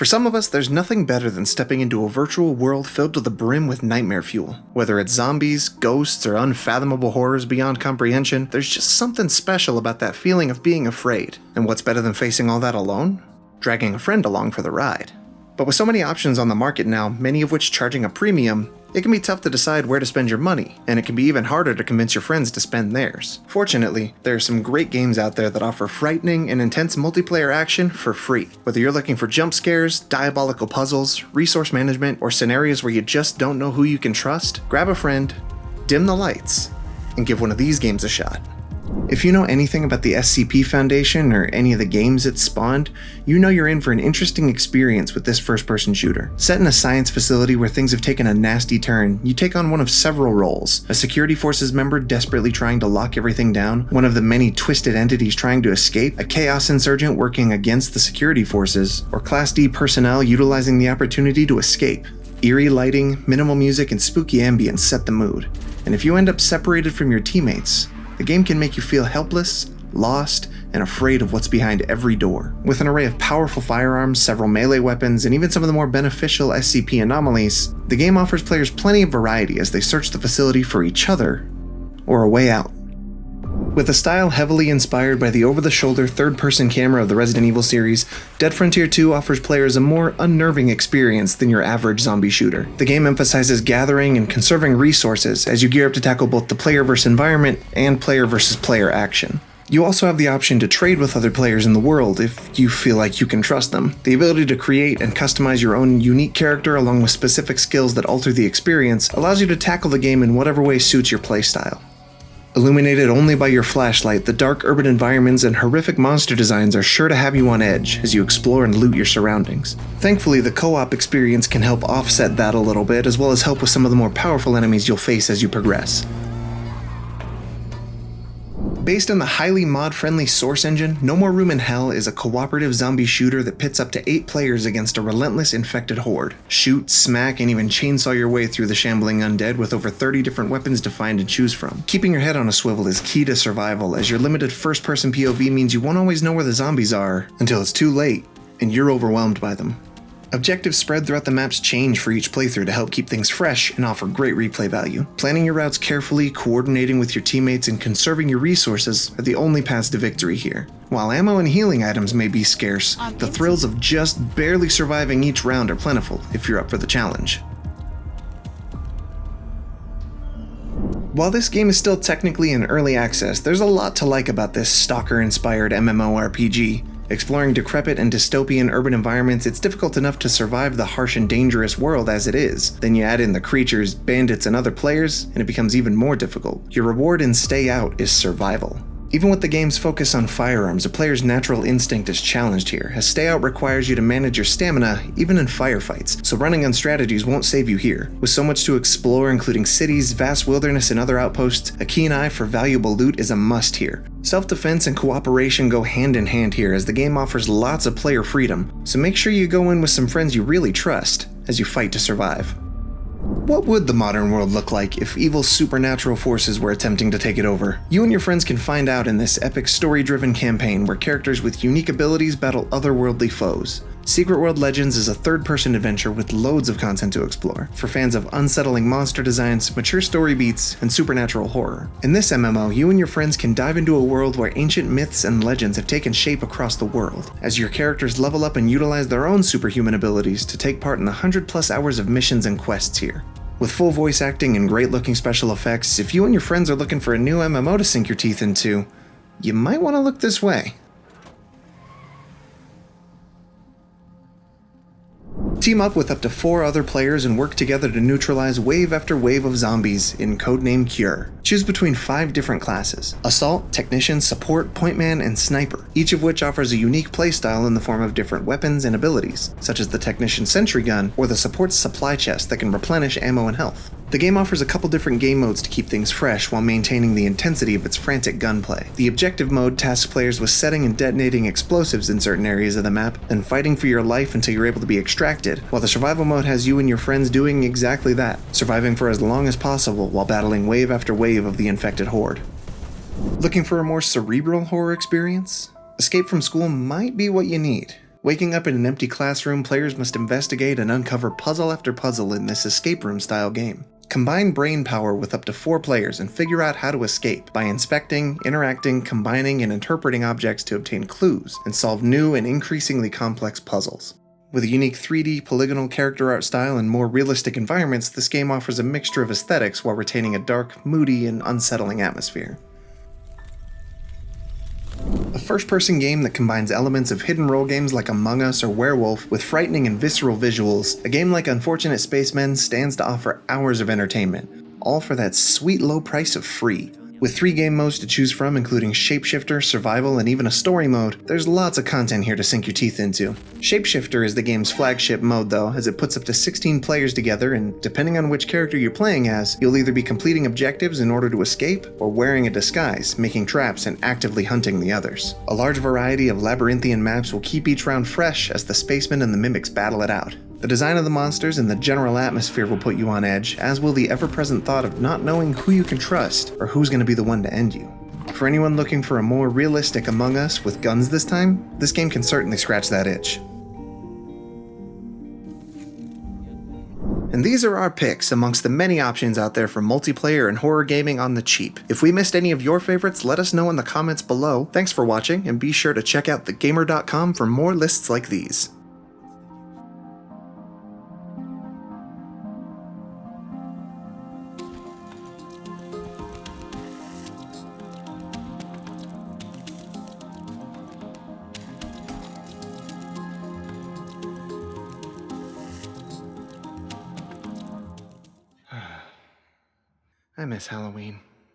For some of us, there's nothing better than stepping into a virtual world filled to the brim with nightmare fuel. Whether it's zombies, ghosts, or unfathomable horrors beyond comprehension, there's just something special about that feeling of being afraid. And what's better than facing all that alone? Dragging a friend along for the ride. But with so many options on the market now, many of which charging a premium, it can be tough to decide where to spend your money, and it can be even harder to convince your friends to spend theirs. Fortunately, there are some great games out there that offer frightening and intense multiplayer action for free. Whether you're looking for jump scares, diabolical puzzles, resource management, or scenarios where you just don't know who you can trust, grab a friend, dim the lights, and give one of these games a shot. If you know anything about the SCP Foundation or any of the games it spawned, you know you're in for an interesting experience with this first-person shooter. Set in a science facility where things have taken a nasty turn, you take on one of several roles: a security forces member desperately trying to lock everything down, one of the many twisted entities trying to escape, a chaos insurgent working against the security forces, or Class D personnel utilizing the opportunity to escape. Eerie lighting, minimal music, and spooky ambience set the mood. And if you end up separated from your teammates, the game can make you feel helpless, lost, and afraid of what's behind every door. With an array of powerful firearms, several melee weapons, and even some of the more beneficial SCP anomalies, the game offers players plenty of variety as they search the facility for each other or a way out. With a style heavily inspired by the over-the-shoulder third-person camera of the Resident Evil series, Dead Frontier 2 offers players a more unnerving experience than your average zombie shooter. The game emphasizes gathering and conserving resources as you gear up to tackle both the player versus environment and player versus player action. You also have the option to trade with other players in the world if you feel like you can trust them. The ability to create and customize your own unique character along with specific skills that alter the experience allows you to tackle the game in whatever way suits your playstyle. Illuminated only by your flashlight, the dark urban environments and horrific monster designs are sure to have you on edge as you explore and loot your surroundings. Thankfully, the co-op experience can help offset that a little bit, as well as help with some of the more powerful enemies you'll face as you progress. Based on the highly mod-friendly Source engine, No More Room in Hell is a cooperative zombie shooter that pits up to 8 players against a relentless infected horde. Shoot, smack, and even chainsaw your way through the shambling undead with over 30 different weapons to find and choose from. Keeping your head on a swivel is key to survival, as your limited first-person POV means you won't always know where the zombies are until it's too late and you're overwhelmed by them. Objectives spread throughout the maps change for each playthrough to help keep things fresh and offer great replay value. Planning your routes carefully, coordinating with your teammates, and conserving your resources are the only paths to victory here. While ammo and healing items may be scarce, the thrills of just barely surviving each round are plentiful if you're up for the challenge. While this game is still technically in early access, there's a lot to like about this stalker-inspired MMORPG. Exploring decrepit and dystopian urban environments, it's difficult enough to survive the harsh and dangerous world as it is. Then you add in the creatures, bandits, and other players, and it becomes even more difficult. Your reward in Stay Out is survival. Even with the game's focus on firearms, a player's natural instinct is challenged here, as Stay Out requires you to manage your stamina even in firefights, so running on strategies won't save you here. With so much to explore, including cities, vast wilderness, and other outposts, a keen eye for valuable loot is a must here. Self-defense and cooperation go hand in hand here, as the game offers lots of player freedom, so make sure you go in with some friends you really trust as you fight to survive. What would the modern world look like if evil supernatural forces were attempting to take it over? You and your friends can find out in this epic story-driven campaign where characters with unique abilities battle otherworldly foes. Secret World Legends is a third-person adventure with loads of content to explore, for fans of unsettling monster designs, mature story beats, and supernatural horror. In this MMO, you and your friends can dive into a world where ancient myths and legends have taken shape across the world, as your characters level up and utilize their own superhuman abilities to take part in the 100+ hours of missions and quests here. With full voice acting and great-looking special effects, if you and your friends are looking for a new MMO to sink your teeth into, you might want to look this way. Team up with up to 4 other players and work together to neutralize wave after wave of zombies in codename Cure. Choose between 5 different classes: Assault, Technician, Support, Pointman, and Sniper, each of which offers a unique playstyle in the form of different weapons and abilities, such as the Technician's Sentry Gun or the Support's Supply Chest that can replenish ammo and health. The game offers a couple different game modes to keep things fresh while maintaining the intensity of its frantic gunplay. The Objective mode tasks players with setting and detonating explosives in certain areas of the map, then fighting for your life until you're able to be extracted, while the Survival mode has you and your friends doing exactly that, surviving for as long as possible while battling wave after wave of the infected horde. Looking for a more cerebral horror experience? Escape from School might be what you need. Waking up in an empty classroom, players must investigate and uncover puzzle after puzzle in this escape room style game. Combine brain power with up to 4 players and figure out how to escape by inspecting, interacting, combining, and interpreting objects to obtain clues and solve new and increasingly complex puzzles. With a unique 3D polygonal character art style and more realistic environments, this game offers a mixture of aesthetics while retaining a dark, moody, and unsettling atmosphere. A first-person game that combines elements of hidden role games like Among Us or Werewolf with frightening and visceral visuals, a game like Unfortunate Spacemen stands to offer hours of entertainment, all for that sweet low price of free. With 3 game modes to choose from, including Shapeshifter, Survival, and even a story mode, there's lots of content here to sink your teeth into. Shapeshifter is the game's flagship mode though, as it puts up to 16 players together, and depending on which character you're playing as, you'll either be completing objectives in order to escape, or wearing a disguise, making traps and actively hunting the others. A large variety of labyrinthian maps will keep each round fresh as the spacemen and the mimics battle it out. The design of the monsters and the general atmosphere will put you on edge, as will the ever-present thought of not knowing who you can trust or who's going to be the one to end you. For anyone looking for a more realistic Among Us with guns this time, this game can certainly scratch that itch. And these are our picks amongst the many options out there for multiplayer and horror gaming on the cheap. If we missed any of your favorites, let us know in the comments below. Thanks for watching, and be sure to check out thegamer.com for more lists like these. I miss Halloween.